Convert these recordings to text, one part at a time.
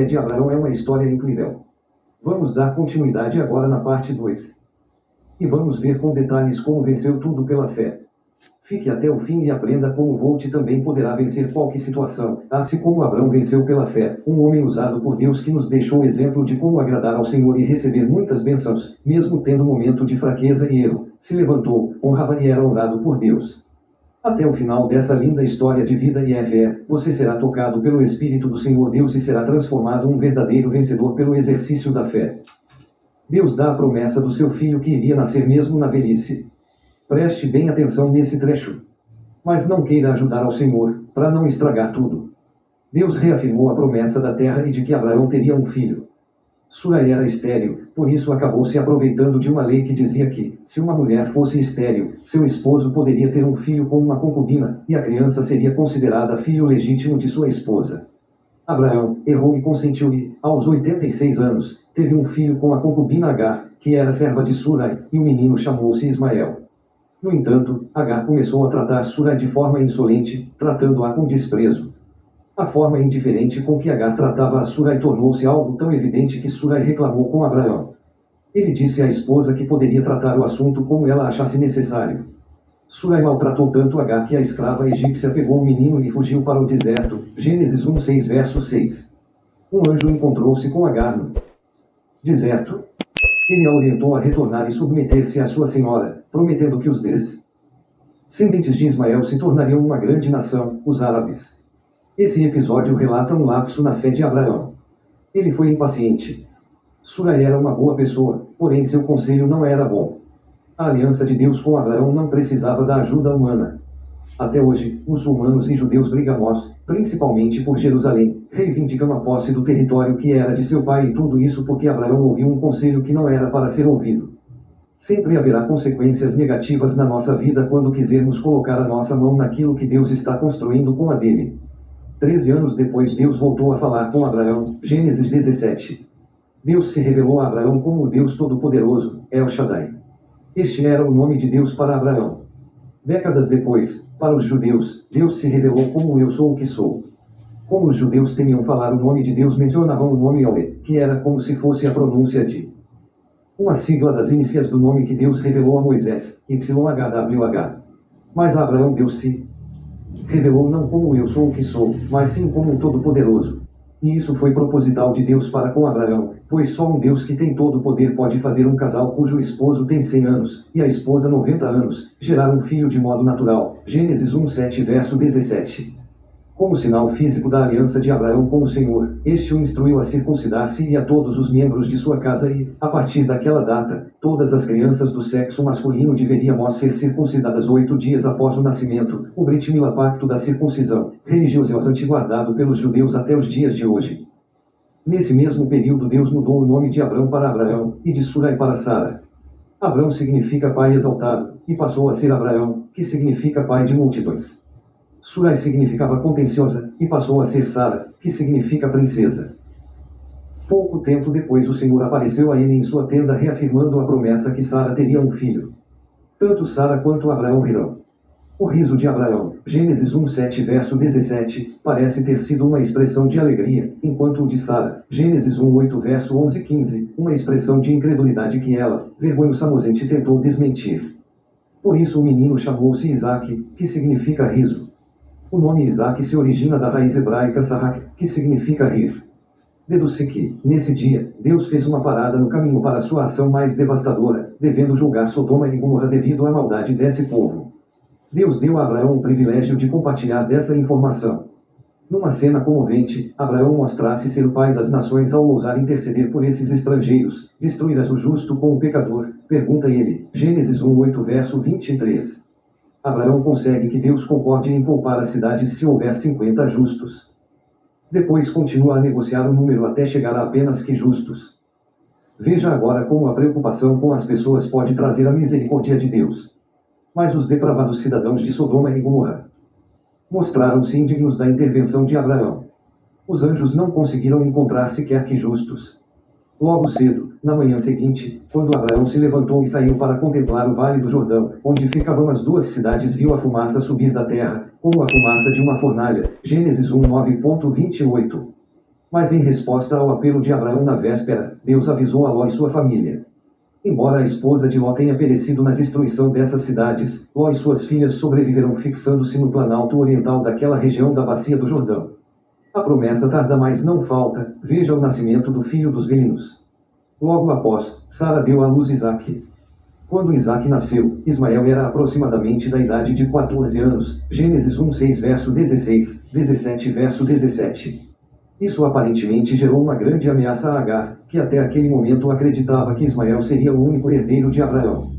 fé de Abraão é uma história incrível. Vamos dar continuidade agora na parte 2. E vamos ver com detalhes como venceu tudo pela fé. Fique até o fim e aprenda como Volt também poderá vencer qualquer situação, assim como Abraão venceu pela fé, um homem usado por Deus que nos deixou exemplo de como agradar ao Senhor e receber muitas bênçãos, mesmo tendo momento de fraqueza e erro, se levantou, honrava e era honrado por Deus. Até o final dessa linda história de vida e fé, você será tocado pelo Espírito do Senhor Deus e será transformado um verdadeiro vencedor pelo exercício da fé. Deus dá a promessa do seu filho que iria nascer mesmo na velhice. Preste bem atenção nesse trecho. Mas não queira ajudar ao Senhor, para não estragar tudo. Deus reafirmou a promessa da terra e de que Abraão teria um filho. Surai era estéril, por isso acabou se aproveitando de uma lei que dizia que, se uma mulher fosse estéril, seu esposo poderia ter um filho com uma concubina, e a criança seria considerada filho legítimo de sua esposa. Abraão errou e consentiu e, aos 86 anos, teve um filho com a concubina Agar, que era serva de Surai, e o menino chamou-se Ismael. No entanto, Agar começou a tratar Surai de forma insolente, tratando-a com desprezo. A forma indiferente com que Agar tratava a Surai tornou-se algo tão evidente que Surai reclamou com Abraão. Ele disse à esposa que poderia tratar o assunto como ela achasse necessário. Surai maltratou tanto Agar que a escrava egípcia pegou o menino e fugiu para o deserto. Gênesis 1:6 verso 6. Um anjo encontrou-se com Agar no deserto. Ele a orientou a retornar e submeter-se à sua senhora, prometendo que os descendentes de Ismael se tornariam uma grande nação, os árabes. Esse episódio relata um lapso na fé de Abraão. Ele foi impaciente. Surai era uma boa pessoa, porém seu conselho não era bom. A aliança de Deus com Abraão não precisava da ajuda humana. Até hoje, muçulmanos e judeus brigamos, principalmente por Jerusalém, reivindicam a posse do território que era de seu pai e tudo isso porque Abraão ouviu um conselho que não era para ser ouvido. Sempre haverá consequências negativas na nossa vida quando quisermos colocar a nossa mão naquilo que Deus está construindo com a dele. 13 anos depois Deus voltou a falar com Abraão, Gênesis 17. Deus se revelou a Abraão como o Deus Todo-Poderoso, El Shaddai. Este era o nome de Deus para Abraão. Décadas depois, para os judeus, Deus se revelou como eu sou o que sou. Como os judeus temiam falar o nome de Deus, mencionavam o nome Yahweh, que era como se fosse a pronúncia de uma sigla das iniciais do nome que Deus revelou a Moisés, YHWH. Mas a Abraão Deus se revelou não como eu sou o que sou, mas sim como o Todo-Poderoso. E isso foi proposital de Deus para com Abraão, pois só um Deus que tem todo o poder pode fazer um casal cujo esposo tem 100 anos, e a esposa 90 anos, gerar um filho de modo natural. Gênesis 1:7 verso 17. Como sinal físico da aliança de Abraão com o Senhor, este o instruiu a circuncidar-se e a todos os membros de sua casa e, a partir daquela data, todas as crianças do sexo masculino deveriam ser circuncidadas 8 dias após o nascimento, o Brit Milá, pacto da circuncisão, religiosamente guardado pelos judeus até os dias de hoje. Nesse mesmo período Deus mudou o nome de Abrão para Abraão, e de Surai para Sara. Abrão significa pai exaltado, e passou a ser Abraão, que significa pai de multidões. Surai significava contenciosa, e passou a ser Sara, que significa princesa. Pouco tempo depois o Senhor apareceu a ele em sua tenda reafirmando a promessa que Sara teria um filho. Tanto Sara quanto Abraão riram. O riso de Abraão, Gênesis 1:7 verso 17, parece ter sido uma expressão de alegria, enquanto o de Sara, Gênesis 1:8 verso 11 e 15, uma expressão de incredulidade que ela, vergonhosamente tentou desmentir. Por isso o menino chamou-se Isaque, que significa riso. O nome Isaque se origina da raiz hebraica Sarak, que significa rir. Deduz-se que, nesse dia, Deus fez uma parada no caminho para sua ação mais devastadora, devendo julgar Sodoma e Gomorra devido à maldade desse povo. Deus deu a Abraão o privilégio de compartilhar dessa informação. Numa cena comovente, Abraão mostrasse ser o pai das nações ao ousar interceder por esses estrangeiros. Destruirás o justo com o pecador? Pergunta ele, Gênesis 1:8 verso 23. Abraão consegue que Deus concorde em poupar as cidades se houver 50 justos. Depois continua a negociar o número até chegar a apenas que justos. Veja agora como a preocupação com as pessoas pode trazer a misericórdia de Deus. Mas os depravados cidadãos de Sodoma e Gomorra mostraram-se indignos da intervenção de Abraão. Os anjos não conseguiram encontrar sequer que justos. Logo cedo, na manhã seguinte, quando Abraão se levantou e saiu para contemplar o vale do Jordão, onde ficavam as duas cidades, viu a fumaça subir da terra, como a fumaça de uma fornalha. Gênesis 1:9.28. Mas em resposta ao apelo de Abraão na véspera, Deus avisou a Ló e sua família. Embora a esposa de Ló tenha perecido na destruição dessas cidades, Ló e suas filhas sobreviveram fixando-se no planalto oriental daquela região da bacia do Jordão. A promessa tarda, mas não falta. Veja o nascimento do filho dos meninos. Logo após, Sara deu à luz Isaque. Quando Isaque nasceu, Ismael era aproximadamente da idade de 14 anos. Gênesis 1:6 verso 16, 17 verso 17. Isso aparentemente gerou uma grande ameaça a Agar, que até aquele momento acreditava que Ismael seria o único herdeiro de Abraão.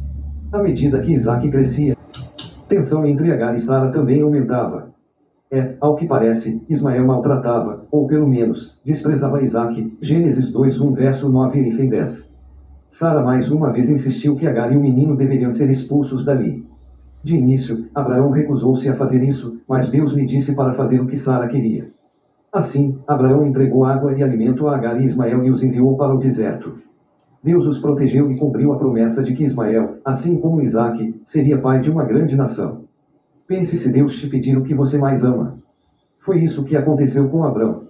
À medida que Isaque crescia, a tensão entre Agar e Sara também aumentava. Ao que parece, Ismael maltratava, ou pelo menos, desprezava Isaque. Gênesis 2:1 verso 9 e 10. Sara mais uma vez insistiu que Agar e o menino deveriam ser expulsos dali. De início, Abraão recusou-se a fazer isso, mas Deus lhe disse para fazer o que Sara queria. Assim, Abraão entregou água e alimento a Agar e Ismael e os enviou para o deserto. Deus os protegeu e cumpriu a promessa de que Ismael, assim como Isaque, seria pai de uma grande nação. Pense se Deus te pedir o que você mais ama. Foi isso que aconteceu com Abraão.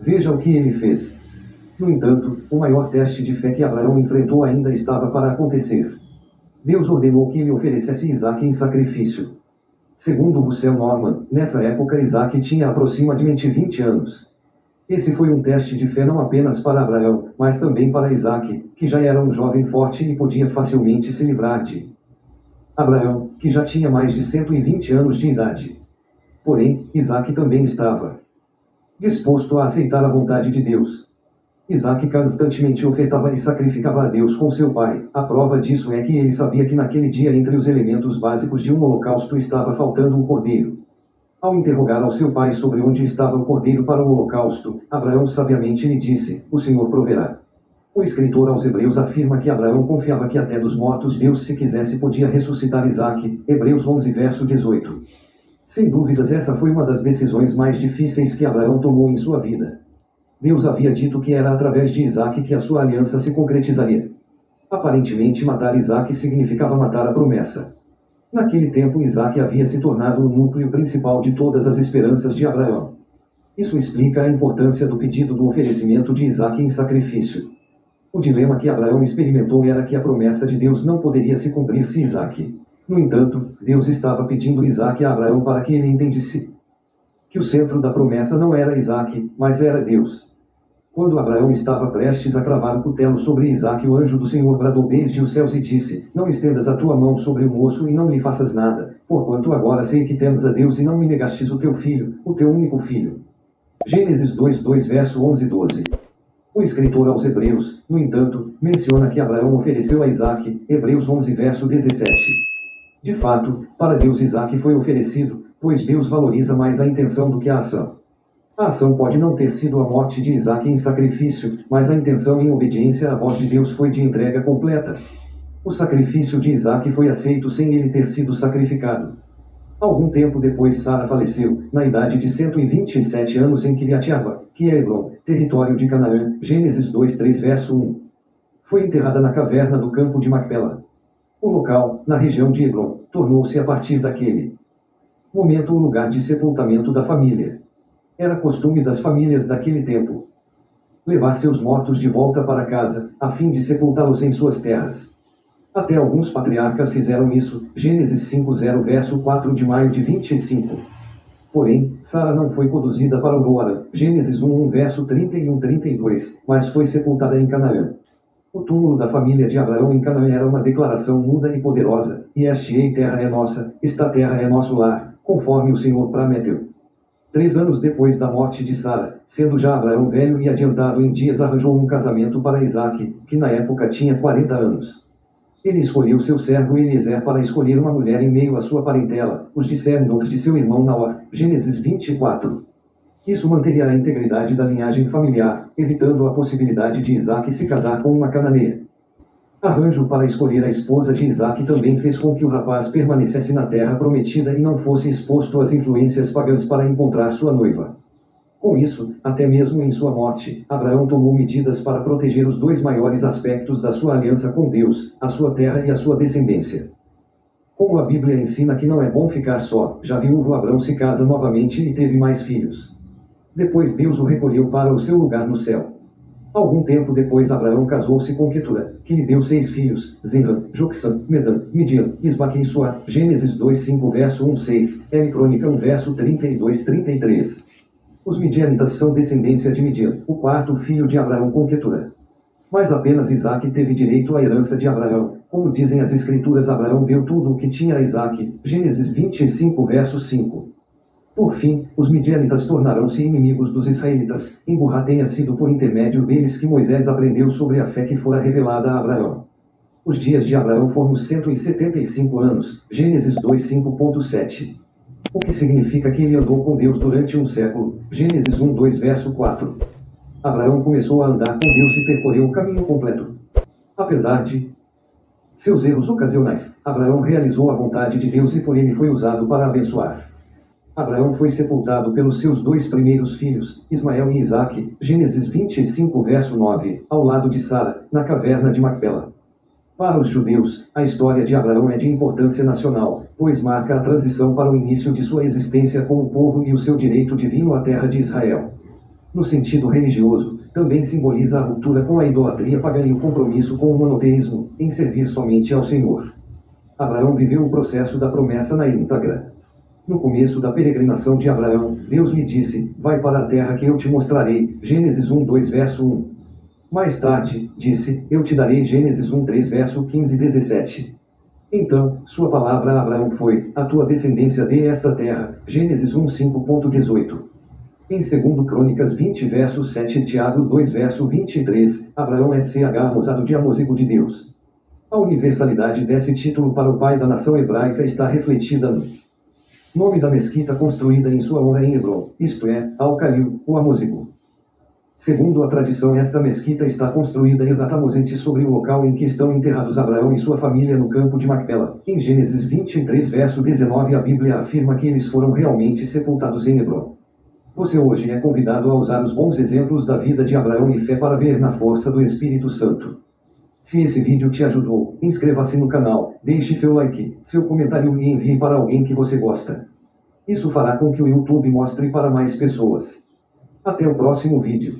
Veja o que ele fez. No entanto, o maior teste de fé que Abraão enfrentou ainda estava para acontecer. Deus ordenou que ele oferecesse Isaque em sacrifício. Segundo Russell Norman, nessa época Isaque tinha aproximadamente 20 anos. Esse foi um teste de fé não apenas para Abraão, mas também para Isaque, que já era um jovem forte e podia facilmente se livrar de Abraão, que já tinha mais de 120 anos de idade. Porém, Isaque também estava disposto a aceitar a vontade de Deus. Isaque constantemente ofertava e sacrificava a Deus com seu pai. A prova disso é que ele sabia que naquele dia entre os elementos básicos de um holocausto estava faltando um cordeiro. Ao interrogar ao seu pai sobre onde estava o cordeiro para o holocausto, Abraão sabiamente lhe disse: "O Senhor proverá." O escritor aos Hebreus afirma que Abraão confiava que até dos mortos Deus, se quisesse, podia ressuscitar Isaque. Hebreus 11 verso 18. Sem dúvidas, essa foi uma das decisões mais difíceis que Abraão tomou em sua vida. Deus havia dito que era através de Isaque que a sua aliança se concretizaria. Aparentemente, matar Isaque significava matar a promessa. Naquele tempo, Isaque havia se tornado o núcleo principal de todas as esperanças de Abraão. Isso explica a importância do pedido do oferecimento de Isaque em sacrifício. O dilema que Abraão experimentou era que a promessa de Deus não poderia se cumprir se Isaque. No entanto, Deus estava pedindo Isaque a Abraão para que ele entendesse que o centro da promessa não era Isaque, mas era Deus. Quando Abraão estava prestes a cravar o cutelo sobre Isaque, o anjo do Senhor bradou desde os céus e disse: "Não estendas a tua mão sobre o moço e não lhe faças nada, porquanto agora sei que temes a Deus e não me negastes o teu filho, o teu único filho." Gênesis 2:2 verso 11 e 12. O escritor aos Hebreus, no entanto, menciona que Abraão ofereceu a Isaque. Hebreus 11 verso 17. De fato, para Deus Isaque foi oferecido, pois Deus valoriza mais a intenção do que a ação. A ação pode não ter sido a morte de Isaque em sacrifício, mas a intenção em obediência à voz de Deus foi de entrega completa. O sacrifício de Isaque foi aceito sem ele ter sido sacrificado. Algum tempo depois, Sara faleceu, na idade de 127 anos, em Kiriat-Arba, que é Hebron, território de Canaã. Gênesis 2:3 verso 1. Foi enterrada na caverna do campo de Macpela. O local, na região de Hebron, tornou-se a partir daquele momento o lugar de sepultamento da família. Era costume das famílias daquele tempo levar seus mortos de volta para casa, a fim de sepultá-los em suas terras. Até alguns patriarcas fizeram isso. Gênesis 5:0 verso 4 de maio de 25. Porém, Sara não foi conduzida para Aurora. Gênesis 1:1 verso 31-32, mas foi sepultada em Canaã. O túmulo da família de Abraão em Canaã era uma declaração muda e poderosa: "E este terra é nossa, esta terra é nosso lar, conforme o Senhor prometeu." 3 anos depois da morte de Sara, sendo já Abraão velho e adiantado em dias, arranjou um casamento para Isaque, que na época tinha 40 anos. Ele escolheu seu servo Eliezer para escolher uma mulher em meio à sua parentela, os descendentes de seu irmão Naor. Gênesis 24. Isso manteria a integridade da linhagem familiar, evitando a possibilidade de Isaque se casar com uma cananeia. Arranjo para escolher a esposa de Isaque também fez com que o rapaz permanecesse na terra prometida e não fosse exposto às influências pagãs para encontrar sua noiva. Com isso, até mesmo em sua morte, Abraão tomou medidas para proteger os dois maiores aspectos da sua aliança com Deus, a sua terra e a sua descendência. Como a Bíblia ensina que não é bom ficar só, já viúvo Abraão se casa novamente e teve mais filhos. Depois Deus o recolheu para o seu lugar no céu. Algum tempo depois Abraão casou-se com Quetura, que lhe deu 6 filhos, Zinran, Joksã, Medan, Midian, Isbaque e Suá, Gênesis 2:5 verso 1:6, L. Crônica 1 verso 32-33. Os midianitas são descendência de Midian, o quarto filho de Abraão com Quetura. Mas apenas Isaque teve direito à herança de Abraão, como dizem as escrituras. Abraão deu tudo o que tinha a Isaque, Gênesis 25 verso 5. Por fim, os midianitas tornaram-se inimigos dos israelitas, embora tenha sido por intermédio deles que Moisés aprendeu sobre a fé que fora revelada a Abraão. Os dias de Abraão foram 175 anos, Gênesis 2:5.7. O que significa que ele andou com Deus durante um século, Gênesis 1:2 verso 4. Abraão começou a andar com Deus e percorreu o caminho completo. Apesar de seus erros ocasionais, Abraão realizou a vontade de Deus e por ele foi usado para abençoar. Abraão foi sepultado pelos seus 2 primeiros filhos, Ismael e Isaque, Gênesis 25 verso 9, ao lado de Sara, na caverna de Macpela. Para os judeus, a história de Abraão é de importância nacional, pois marca a transição para o início de sua existência como povo e o seu direito divino à terra de Israel. No sentido religioso, também simboliza a ruptura com a idolatria pagã e o compromisso com o monoteísmo, em servir somente ao Senhor. Abraão viveu o processo da promessa na íntegra. No começo da peregrinação de Abraão, Deus lhe disse: vai para a terra que eu te mostrarei, Gênesis 1:2 verso 1. Mais tarde, disse: eu te darei, Gênesis 1:3 verso 15 e 17. Então, sua palavra a Abraão foi: a tua descendência dê esta terra, Gênesis 1:5.18. Em 2 Crônicas 20 verso 7 e Tiago 2 verso 23, Abraão é chamado de Amoziggo de Deus. A universalidade desse título para o pai da nação hebraica está refletida no nome da mesquita construída em sua honra em Hebron, isto é, Al-Khalil, o Amoziggo. Segundo a tradição, esta mesquita está construída exatamente sobre o local em que estão enterrados Abraão e sua família no campo de Macpela. Em Gênesis 23 verso 19 a Bíblia afirma que eles foram realmente sepultados em Hebron. Você hoje é convidado a usar os bons exemplos da vida de Abraão e fé para ver na força do Espírito Santo. Se esse vídeo te ajudou, inscreva-se no canal, deixe seu like, seu comentário e envie para alguém que você gosta. Isso fará com que o YouTube mostre para mais pessoas. Até o próximo vídeo.